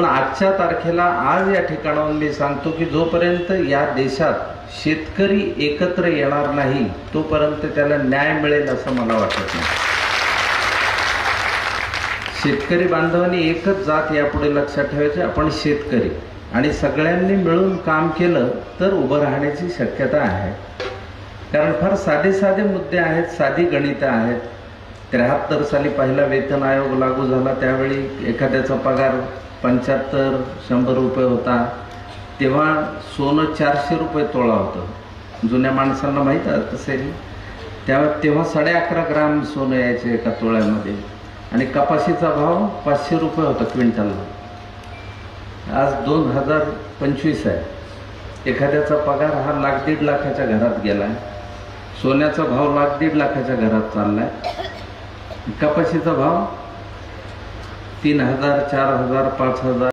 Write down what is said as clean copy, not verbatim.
पण आजच्या तारखेला आज या ठिकाणाहून मी सांगतो की जोपर्यंत या देशात शेतकरी एकत्र येणार नाही तोपर्यंत त्याला न्याय मिळेल असं मला वाटत नाही। शेतकरी बांधवांनी एकच जात यापुढे लक्षात ठेवायची, आपण शेतकरी, आणि सगळ्यांनी मिळून काम केलं तर उभं राहण्याची शक्यता आहे। कारण फार साधे साधे मुद्दे आहेत, साधी गणितं आहेत। 73 साली पहिला वेतन आयोग लागू झाला, त्यावेळी एखाद्याचा पगार 75-100 रुपये होता। तेव्हा सोनं 400 रुपये तोळा होतं, जुन्या माणसांना माहीत असेल। तेव्हा 11.5 ग्राम सोनं यायचे एका तोळ्यामध्ये, आणि कपाशीचा भाव 500 रुपये होता क्विंटलला। आज 2025 आहे, एखाद्याचा पगार हा 1,00,000-1.5 लाखाच्या घरात गेलाय, सोन्याचा भाव 1,00,000-1.5 लाखाच्या घरात चाललाय, कपाशीचा भाव 3,000, 4,000, 5,000